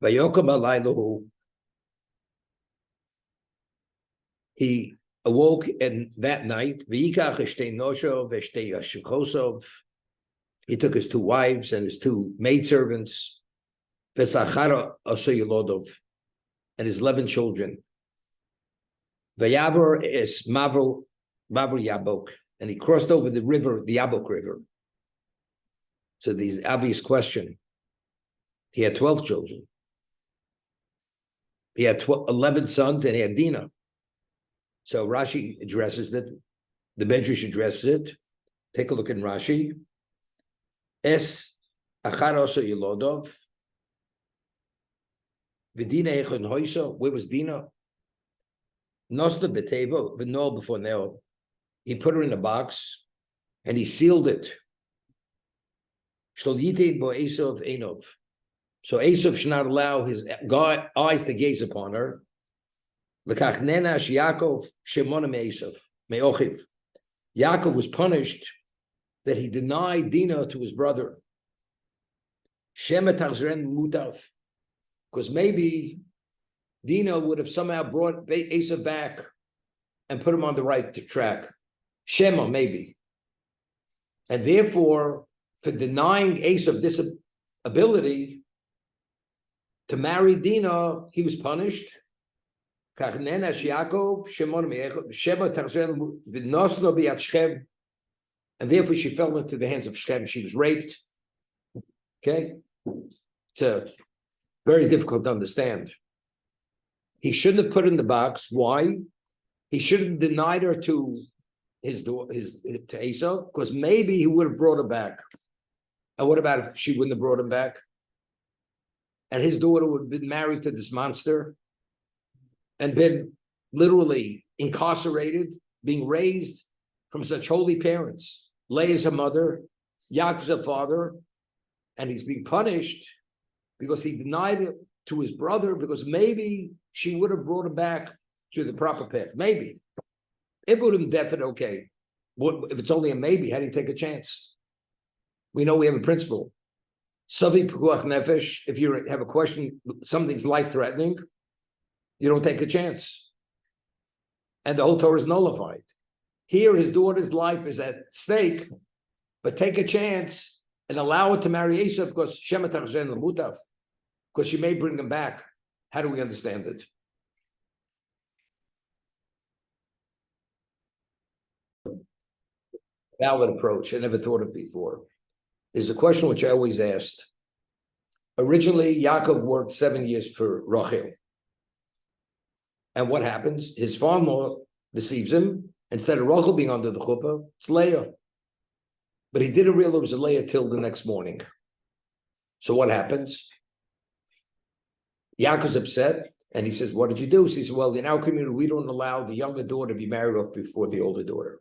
Vayokom alaylahu. He awoke in that night. V'yikach eshtei nosho v'eshtei yashikosov. He took his two wives and his two maidservants, v'sachara asayilodov, and his 11 children. V'yavar es mavel Yabok, and he crossed over the river, the Yabok River. So the obvious question: he had 12 children. He had 11 sons, and he had Dinah. So Rashi addresses that. The Medrash addresses it. Take a look in Rashi. Es achar osa yilodov. V'dina echon hoyso. Where was Dinah? Nosta b'teva v'no before Neo. He put her in a box, and he sealed it. Shlo yiteid bo Esav enov. So Esav should not allow his eyes to gaze upon her. L'kach nenash Yaakov shemona me'Esav me'ochiv. Yaakov was punished that he denied Dinah to his brother. Shema tachzeren mutav, because maybe Dinah would have somehow brought Esav back and put him on the right track. Shema, maybe. And therefore, for denying Esav this ability to marry Dinah, he was punished. And therefore she fell into the hands of Shem. She was raped. Okay? It's very difficult to understand. He shouldn't have put her in the box. Why? He should have denied her to to Esau, because maybe he would have brought her back. And what about if she wouldn't have brought him back? And his daughter would have been married to this monster and been literally incarcerated, being raised from such holy parents. Leah's her mother, Yaakov's her father, and he's being punished because he denied it to his brother, because maybe she would have brought him back to the proper path. Maybe. If it would have been definite, okay. If it's only a maybe, how do you take a chance? We know we have a principle. Savi pekuach nefesh, if you have a question, something's life-threatening, you don't take a chance. And the whole Torah is nullified. Here, his daughter's life is at stake, but take a chance and allow her to marry Esau because Shema Tachzen L'Mutav, because she may bring him back. How do we understand it? Valid approach. I never thought of it before. There's a question which I always asked. Originally, Yaakov worked 7 years for Rachel. And what happens? His father-in-law deceives him. Instead of Rachel being under the chuppah, it's Leah. But he didn't realize it was Leah till the next morning. So what happens? Yaakov's upset, and he says, what did you do? So he said, well, in our community, we don't allow the younger daughter to be married off before the older daughter.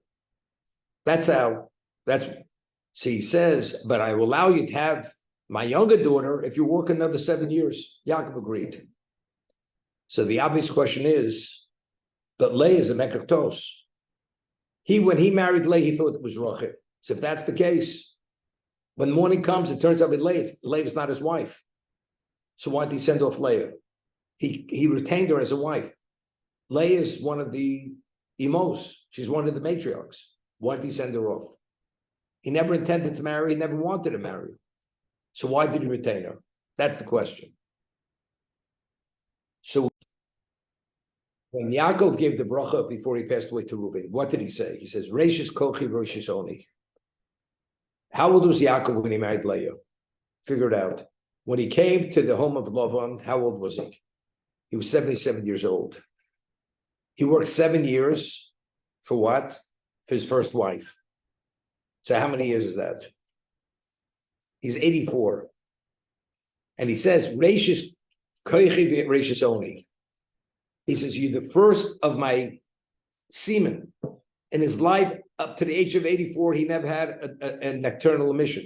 So he says, but I will allow you to have my younger daughter if you work another 7 years. Yaakov agreed. So the obvious question is, but Leah is a mekach. When he married Leah, he thought it was Rachel. So if that's the case, when morning comes, it turns out with Leah, Leah's not his wife. So why did he send off Leah? He retained her as a wife. Leah is one of the imos. She's one of the matriarchs. Why did he send her off? He never intended to marry. He never wanted to marry. So why did he retain her? That's the question. So when Yaakov gave the bracha before he passed away to Reuben, what did he say? He says, Reishis kochi, Reishis oni. How old was Yaakov when he married Leah? Figure it out. When he came to the home of Lavan, how old was he? He was 77 years old. He worked 7 years for what? For his first wife. So how many years is that? He's 84. And he says, Reishis kochi, Reishis oni. He says, you're the first of my semen. In his life, up to the age of 84, he never had a nocturnal emission.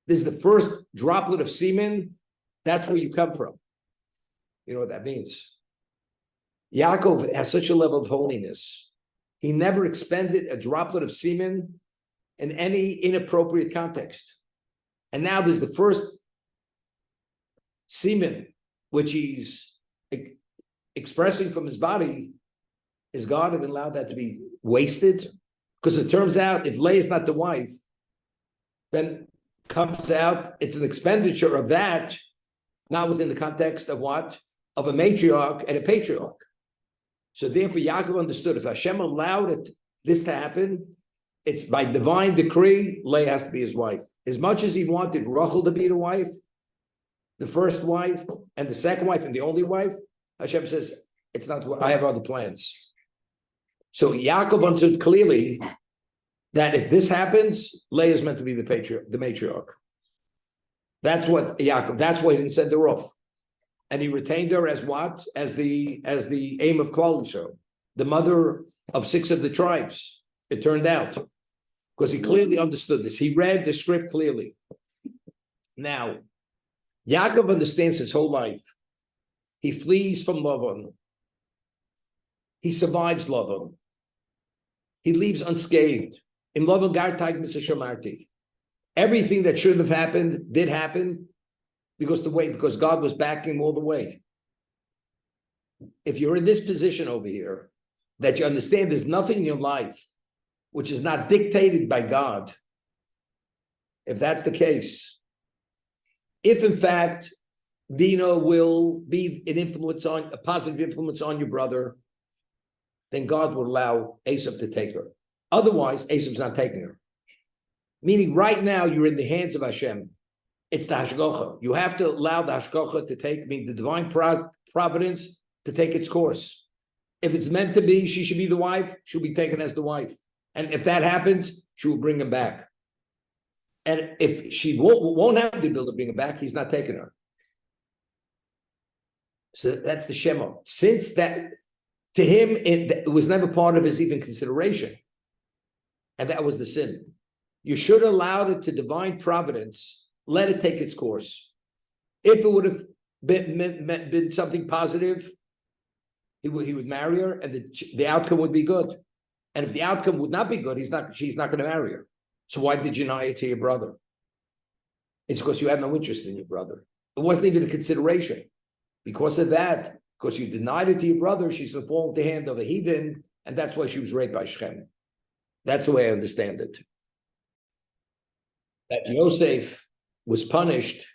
This is the first droplet of semen. That's where you come from. You know what that means? Yaakov has such a level of holiness. He never expended a droplet of semen in any inappropriate context. And now there's the first semen which he's expressing from his body, is God going to allow that to be wasted? Because it turns out if Leah is not the wife, then comes out it's an expenditure of that, not within the context of what? Of a matriarch and a patriarch. So therefore, Yaakov understood if Hashem allowed this to happen, it's by divine decree, Leah has to be his wife. As much as he wanted Rachel to be the wife, the first wife, and the second wife, and the only wife, Hashem says, it's not what I have other plans. So Yaakov understood clearly that if this happens, Leah is meant to be the matriarch. That's what Yaakov, that's why he didn't send her off. And he retained her as what? As the aim of Klal Yisrael, the mother of 6 of the tribes, it turned out. Because he clearly understood this. He read the script clearly. Now, Yaakov understands his whole life. He flees from Lavan. He survives Lavan. He leaves unscathed. In Lavan gar tag mitzvah shamarti. Everything that shouldn't have happened did happen because God was backing him all the way. If you're in this position over here, that you understand there's nothing in your life which is not dictated by God, if that's the case, if in fact Dina will be a positive influence on your brother, then God will allow Esav to take her. Otherwise, Esav's not taking her. Meaning right now you're in the hands of Hashem. It's the hashgacha. You have to allow the hashgacha to take, the divine providence to take its course. If it's meant to be, she should be the wife, she'll be taken as the wife. And if that happens, she will bring him back. And if she won't have the ability to bring him back, he's not taking her. So that's the Shema. Since that, to him, it was never part of his even consideration. And that was the sin. You should have allowed it to divine providence, let it take its course. If it would have been something positive, he would marry her, and the outcome would be good. And if the outcome would not be good, she's not going to marry her. So why did you deny it to your brother? It's because you had no interest in your brother. It wasn't even a consideration. Because of that, because you denied it to your brother, she's going to fall into the hand of a heathen, and that's why she was raped by Shechem. That's the way I understand it. That Yosef was punished.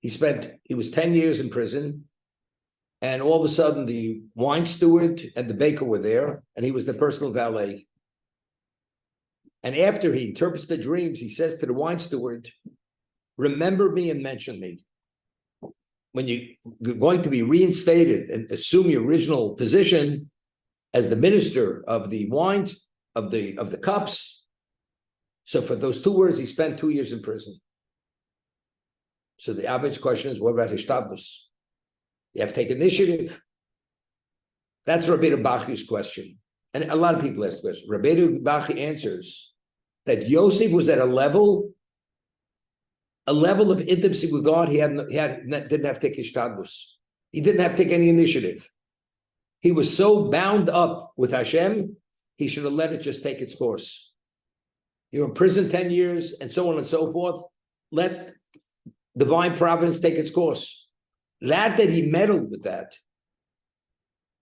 He was 10 years in prison, and all of a sudden the wine steward and the baker were there, and he was the personal valet. And after he interprets the dreams, he says to the wine steward, remember me and mention me. When you're going to be reinstated and assume your original position as the minister of the wines, of the cups. So for those 2 words, he spent 2 years in prison. So the average question is, what about Hishtadlus? You have to take initiative. That's Rabbeinu Bachi's question. And a lot of people ask the question. Rabbeinu Bachi answers that Yosef was at a level of intimacy with God. He didn't have to take Hishtadlus. He didn't have to take any initiative. He was so bound up with Hashem, he should have let it just take its course. You're in prison 10 years and so on and so forth. Let divine providence take its course. That he meddled with that.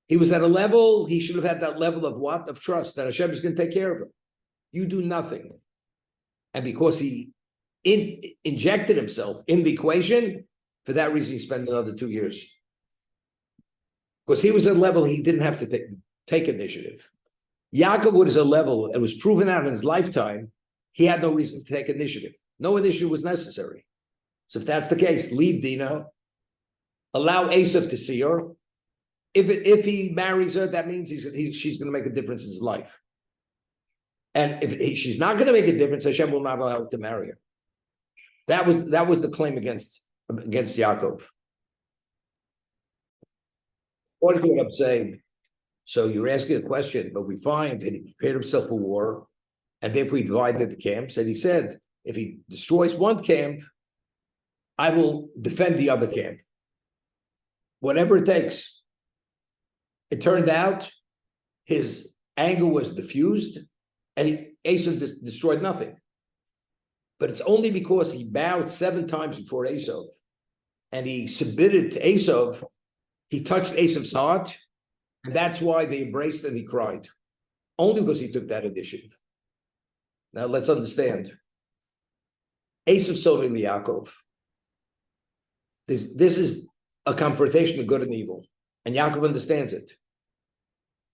He was at a level, he should have had that level of what? Of trust, that Hashem is going to take care of him. You do nothing. And because he injected himself in the equation, for that reason he spent another 2 years. Because he was at a level he didn't have to take initiative. Yaakov was a level, and was proven out in his lifetime, he had no reason to take initiative. No initiative was necessary. So if that's the case, leave Dinah, allow Esav to see her. If he marries her, that means she's going to make a difference in his life. And if she's not going to make a difference, Hashem will not allow him to marry her. That was the claim against Yaakov. What is what I'm saying? So you're asking a question, but we find that he prepared himself for war, and therefore he divided the camps. And he said, if he destroys one camp, I will defend the other camp. Whatever it takes. It turned out his anger was diffused, and Esau destroyed nothing. But it's only because he bowed 7 times before Esau, and he submitted to Esav, he touched Esav's heart, and that's why they embraced and he cried. Only because he took that initiative. Now let's understand. Esav sold in the Yaakov. This is a confrontation of good and evil, and Yaakov understands it.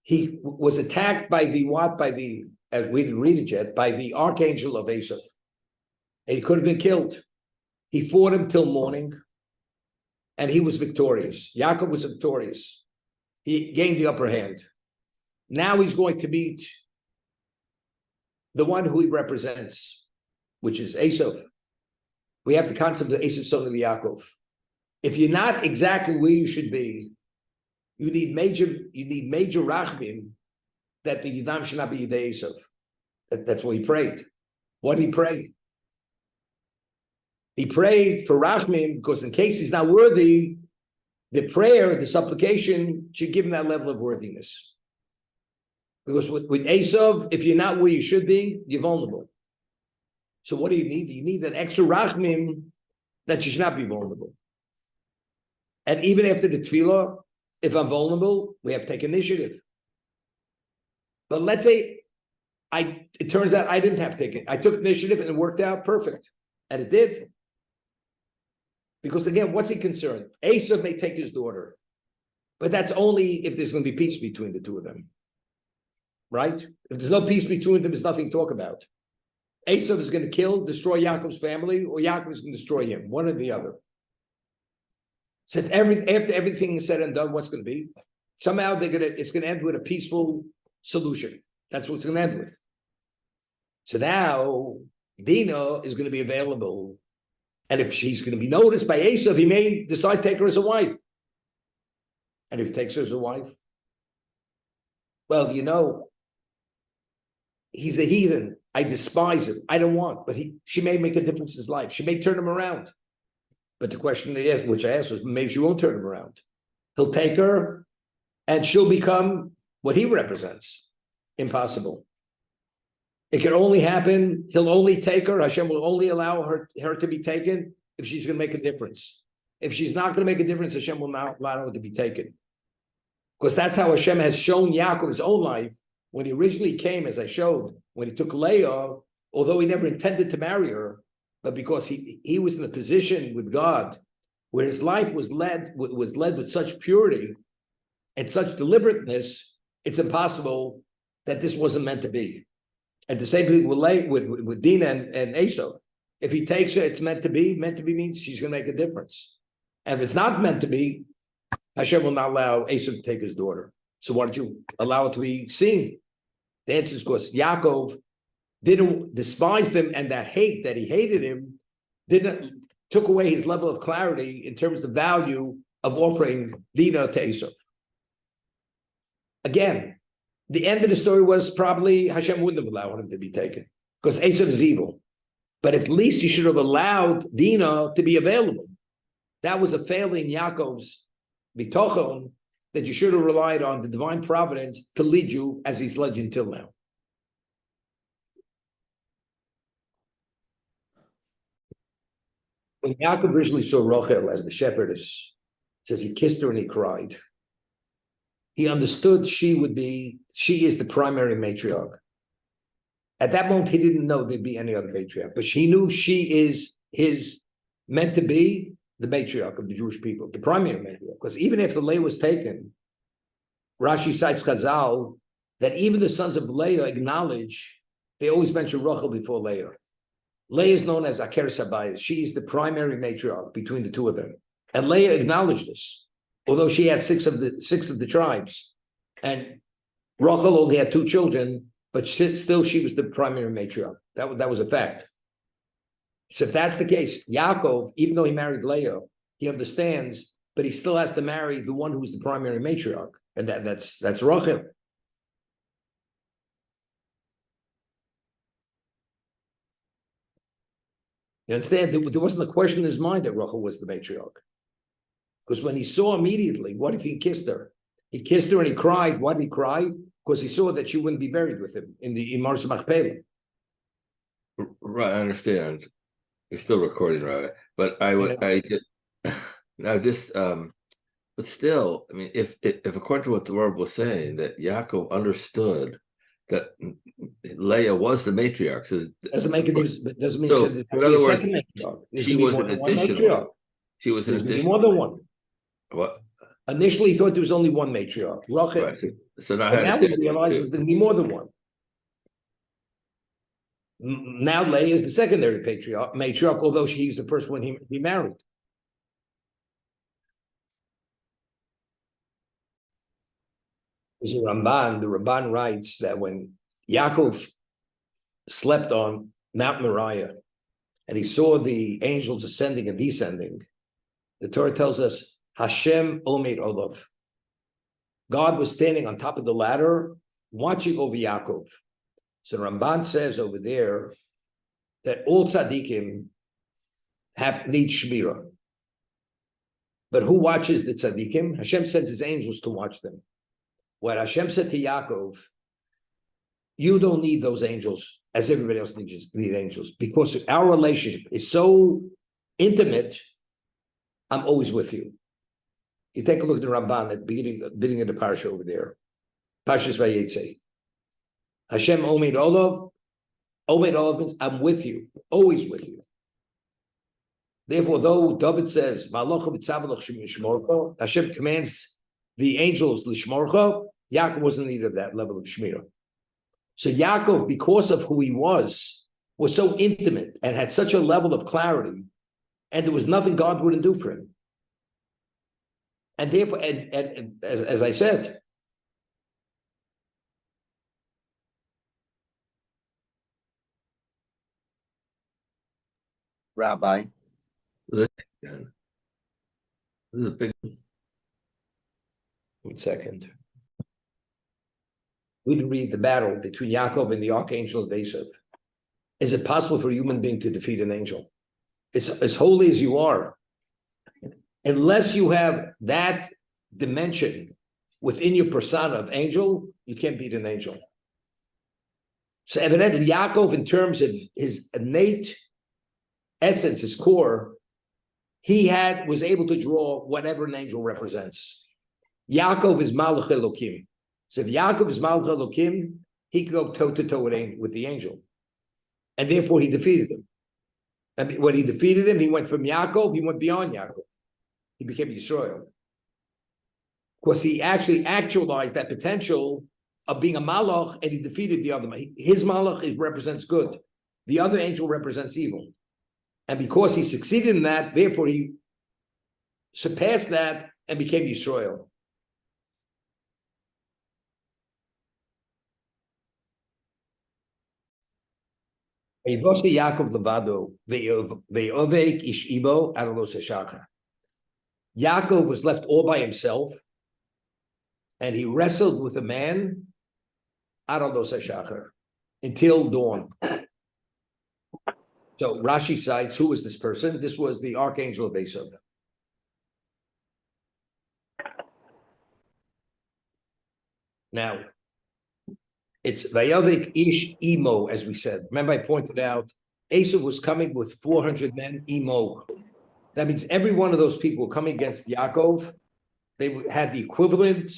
He was attacked by we didn't read it yet, by the archangel of Esav. And he could have been killed. He fought him till morning, and he was victorious. Yaakov was victorious. He gained the upper hand. Now he's going to meet the one who he represents, which is Esav. We have the concept of Esav, son of the Yaakov. If you're not exactly where you should be, you need major rachmim that the Yidam should not be the Esav. That's what he prayed. What did he pray? He prayed for rachmim because in case he's not worthy, the prayer, the supplication should give him that level of worthiness. Because with Esav, if you're not where you should be, you're vulnerable. So what do you need? You need an extra rachmim that you should not be vulnerable. And even after the tefillah, if I'm vulnerable, we have to take initiative. But let's say it turns out I didn't have to take it. I took initiative and it worked out perfect. And it did. Because again, what's he concerned? Esav may take his daughter, but that's only if there's going to be peace between the two of them. Right? If there's no peace between them, there's nothing to talk about. Esav is going to destroy Yaakov's family, or Yaakov is going to destroy him, one or the other. So after everything is said and done, what's going to be? Somehow it's going to end with a peaceful solution. That's what it's going to end with. So now Dinah is going to be available. And if she's going to be noticed by Esav, he may decide to take her as a wife. And if he takes her as a wife, well, he's a heathen. I despise him. I don't want, but she may make a difference in his life. She may turn him around. But the question which I asked was, maybe she won't turn him around. He'll take her, and she'll become what he represents. Impossible. It can only happen. He'll only take her. Hashem will only allow her to be taken if she's going to make a difference. If she's not going to make a difference, Hashem will not allow her to be taken. Because that's how Hashem has shown Yaakov his own life. When he originally came, as I showed, when he took Leah, although he never intended to marry her, but because he was in a position with God where his life was led with such purity and such deliberateness, it's impossible that this wasn't meant to be. And the same thing with Dinah and Esav. If he takes her, it's meant to be. Meant to be means she's going to make a difference. And if it's not meant to be, Hashem will not allow Esav to take his daughter. So why don't you allow it to be seen? The answer is because Yaakov didn't despise them, and that hate that he hated him took away his level of clarity in terms of value of offering Dinah to Esav. Again, the end of the story was probably Hashem wouldn't have allowed him to be taken because Esav is evil. But at least you should have allowed Dinah to be available. That was a failing Yaakov's bitochon, that you should have relied on the divine providence to lead you as he's led you until now. When Yaakov originally saw Rachel as the shepherdess, it says he kissed her and he cried. He understood she is the primary matriarch. At that moment, he didn't know there'd be any other matriarch, but he knew she is meant to be the matriarch of the Jewish people, the primary matriarch. Because even after Leah was taken, Rashi cites Chazal that even the sons of Leah acknowledge, they always mention Rachel before Leah. Leah is known as Aker Sabayis. She is the primary matriarch between the two of them. And Leah acknowledged this, although she had six of the tribes. And Rachel only had 2 children, but still she was the primary matriarch. That was a fact. So if that's the case, Yaakov, even though he married Leah, he understands, but he still has to marry the one who's the primary matriarch, and that's Rachel. You understand? There wasn't a question in his mind that Rachel was the matriarch. Because when he saw immediately, what if he kissed her? He kissed her and he cried. Why did he cry? Because he saw that she wouldn't be buried with him in Mars Machpelah. Right, I understand. You're still recording, Rabbi. But I Now, just but still, I mean, if according to what the Lord was saying, that Yaakov understood that Leah was the matriarch. So, Doesn't make a difference, but doesn't mean so there's in going to be other a words, second matriarch. There's she going to be was more an than one additional. matriarch. She was an There's going to be additional. more than one. What? Initially, he thought there was only one matriarch, Rachel. Right. So now I But now we understand. realize there's going to be more than one. Now Leah is the secondary matriarch, although she was the first one he married. There's a Ramban. The Ramban writes that when Yaakov slept on Mount Moriah and he saw the angels ascending and descending, the Torah tells us Hashem Omer Olav. God was standing on top of the ladder, watching over Yaakov. So Ramban says over there that all tzaddikim need shmira. But who watches the tzaddikim? Hashem sends his angels to watch them. What Hashem said to Yaakov, you don't need those angels as everybody else needs angels, because our relationship is so intimate. I'm always with you. You take a look at the Ramban at the beginning of the parsha over there. Parshas Vayetze. Hashem Omed Olav means I'm with you, always with you. Therefore, though David says, Hashem commands the angels l'shmorcha, Yaakov wasn't in need of that level of shmira. So Yaakov, because of who he was so intimate and had such a level of clarity, and there was nothing God wouldn't do for him. And therefore, and as I said, Rabbi, This is a big. 1 second. We didn't read the battle between Yaakov and the archangel of Esav. Is it possible for a human being to defeat an angel? It's as holy as you are. Unless you have that dimension within your persona of angel, you can't beat an angel. So evidently, Yaakov, in terms of his innate essence, his core, he was able to draw whatever an angel represents. Yaakov is Malach Elokim. So if Yaakov is Malach Elokim, he could go toe-to-toe with the angel. And therefore, he defeated him. And when he defeated him, he went from Yaakov, he went beyond Yaakov. He became Yisrael. Because he actually actualized that potential of being a Malach, and he defeated the other. His Malach represents good. The other angel represents evil. And because he succeeded in that, therefore he surpassed that and became Yisrael. Yaakov levado, ve'ovek ish ibo adolos hashachar. Yaakov was left all by himself, and he wrestled with a man adolos hashachar until dawn. So Rashi cites, who was this person? This was the archangel of Esav. Now, it's Vayavik Ish Imo, as we said. Remember, I pointed out, Esav was coming with 400 men, Imo. That means every one of those people coming against Yaakov, they had the equivalent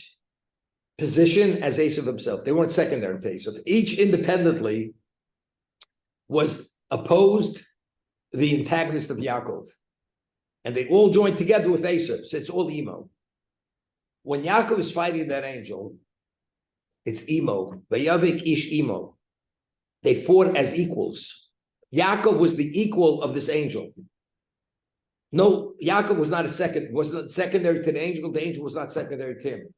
position as Esav himself. They weren't secondary to Esav. Each independently was opposed the antagonist of Yaakov. And they all joined together with Esav. So it's all Imo. When Yaakov is fighting that angel, it's Imo. Vayavik ish Imo. They fought as equals. Yaakov was the equal of this angel. No, Yaakov was not wasn't secondary to the angel. The angel was not secondary to him.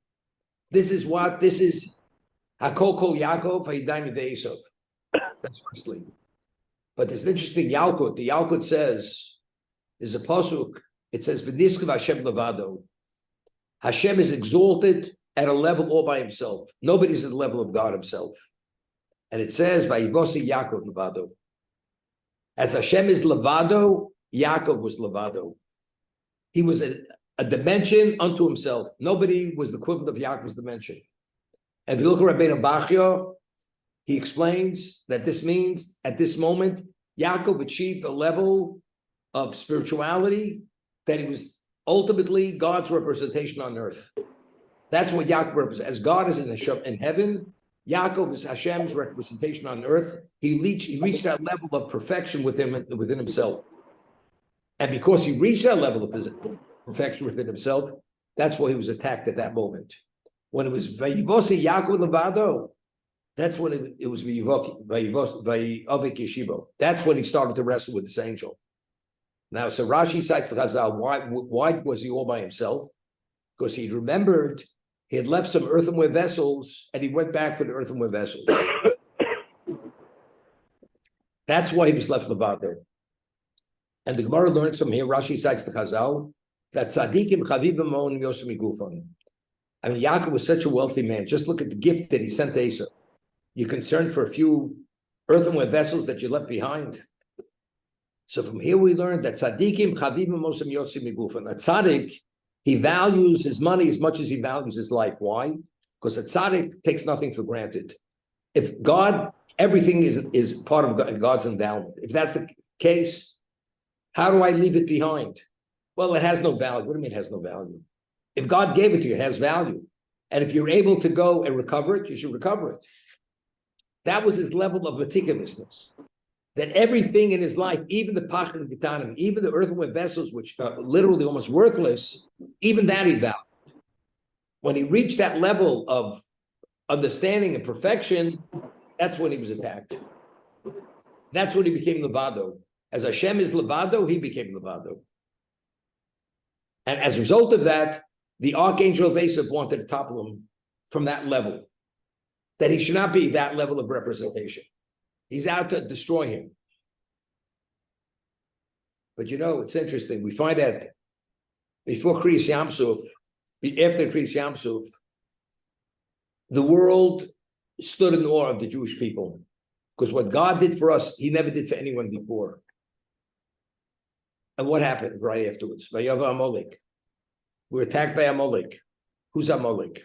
This is Hakol Kol Yaakov Haydaim Esav. That's firstly. But it's interesting, Yalkut. The Yalkut says, there's a pasuk. It says, "V'niskav Hashem levado." Hashem is exalted at a level all by himself. Nobody's at the level of God himself. And it says, "Vayivosi Yaakov levado." As Hashem is levado, Yaakov was levado. He was a dimension unto himself. Nobody was the equivalent of Yaakov's dimension. And if you look at Rabbeinu Bachya, he explains that this means, at this moment, Yaakov achieved a level of spirituality that he was ultimately God's representation on earth. That's what Yaakov represents. As God is in heaven, Yaakov is Hashem's representation on earth. He reached that level of perfection within himself. And because he reached that level of perfection within himself, that's why he was attacked at that moment. When it was Vayivosi Yaakov Levado, that's when it was Vayavik Yeshivo. That's when he started to wrestle with this angel. Now, so Rashi cites the Chazal. Why was he all by himself? Because he remembered he had left some earthenware vessels and he went back for the earthenware vessels. That's why he was left Levado. And the Gemara learns from here, Rashi cites the Chazal, that tzaddikim chavivim mon yosem migufan. I mean, Yaakov was such a wealthy man. Just look at the gift that he sent to Esau. You're concerned for a few earthenware vessels that you left behind. So from here we learned that tzaddikim chavivim mosem yosem migufan. A tzaddik, he values his money as much as he values his life. Why? Because a tzaddik takes nothing for granted. If God, everything is part of God's endowment. If that's the case, how do I leave it behind? Well, it has no value. What do you mean it has no value? If God gave it to you, it has value. And if you're able to go and recover it, you should recover it. That was his level of meticulousness. That everything in his life, even the pach and gitanim, even the earthenware vessels, which are literally almost worthless, even that he valued. When he reached that level of understanding and perfection, that's when he was attacked. That's when he became Levado. As Hashem is Levado, he became Levado. And as a result of that, the archangel of Esav wanted to topple him from that level. That he should not be that level of representation. He's out to destroy him. But you know, it's interesting. We find that before Kriyas Yamsuf, after Kriyas Yamsuf, the world stood in awe of the Jewish people. Because what God did for us, he never did for anyone before. And what happened right afterwards? Vayava Amalek. We're attacked by Amalek. Who's Amalek?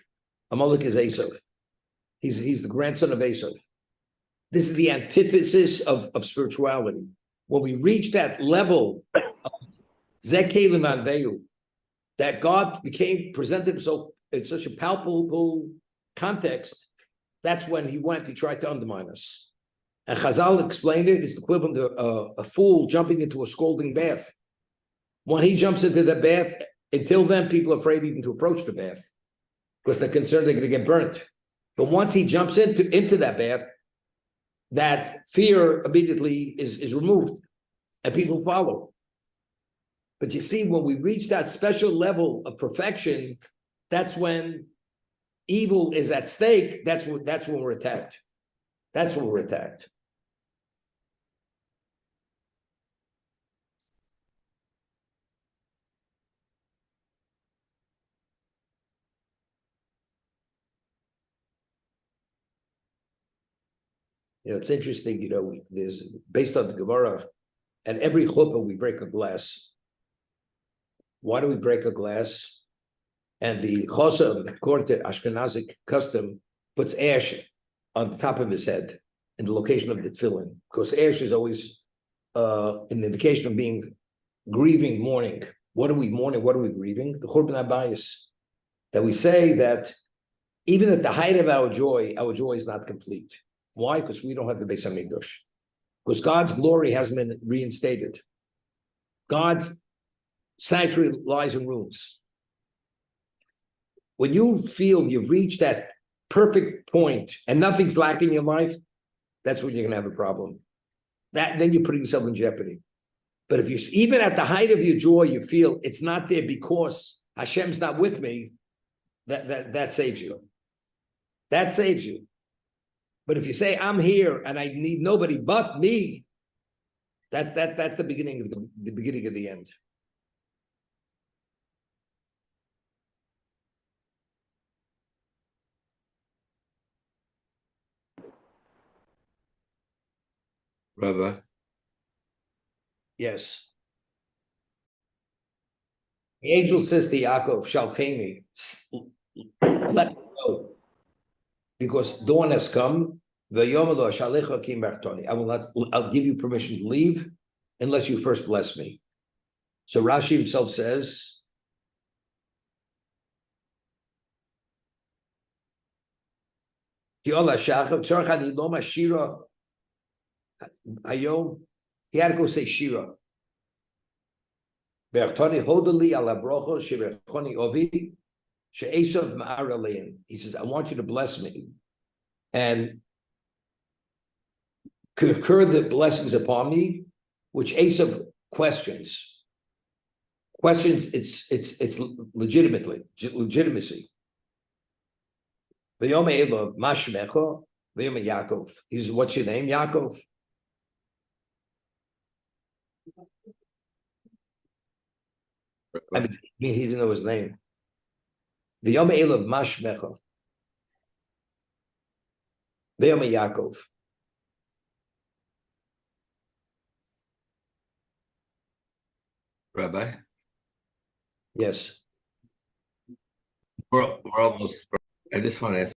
Amalek is Esav. He's the grandson of Esav. This is the antithesis of spirituality. When we reach that level of Zekelim Anveyu, that God presented himself in such a palpable context, that's when he tried to undermine us. And Chazal explained it's the equivalent of a fool jumping into a scalding bath. When he jumps into the bath, until then, people are afraid even to approach the bath because they're concerned they're going to get burnt. But once he jumps into that bath, that fear immediately is removed and people follow. But you see, when we reach that special level of perfection, that's when evil is at stake. That's when we're attacked. That's when we're attacked. You know, it's interesting, you know, there's based on the Gemara, and every chuppah we break a glass. Why do we break a glass? And the chosam, according to Ashkenazic custom, puts ash on the top of his head in the location of the tefillin, because ash is always an indication of being grieving, mourning. What are we mourning? What are we grieving? The Churban Habayis. That we say that even at the height of our joy is not complete. Why? Because we don't have the Beis Hamikdash. Because God's glory hasn't been reinstated. God's sanctuary lies in ruins. When you feel you've reached that perfect point and nothing's lacking in your life, that's when you're going to have a problem. Then you're putting yourself in jeopardy. But if you, even at the height of your joy, you feel it's not there because Hashem's not with me, that saves you. That saves you. But if you say, I'm here and I need nobody but me, that's the beginning of the beginning of the end. Rabbi. Yes. The angel says to Yaakov, Shalcheni, let me go. Because dawn has come, I'll give you permission to leave unless you first bless me. So Rashi himself says Ki ola shachav tzorach ani lo mashira hayom. He had to go say shira. Bertoni hodali ala brocho sheberchoni ovi she'esav ma'ara leim. He says, I want you to bless me and concur the blessings upon me, which Esav questions. It's legitimacy. V'yom Elav mashmecha v'yom Yaakov. He says, what's your name, Yaakov? I mean, he didn't know his name. V'yom Elav mashmecha v'yom Yaakov. Rabbi, Yes. we're almost. I just want to ask,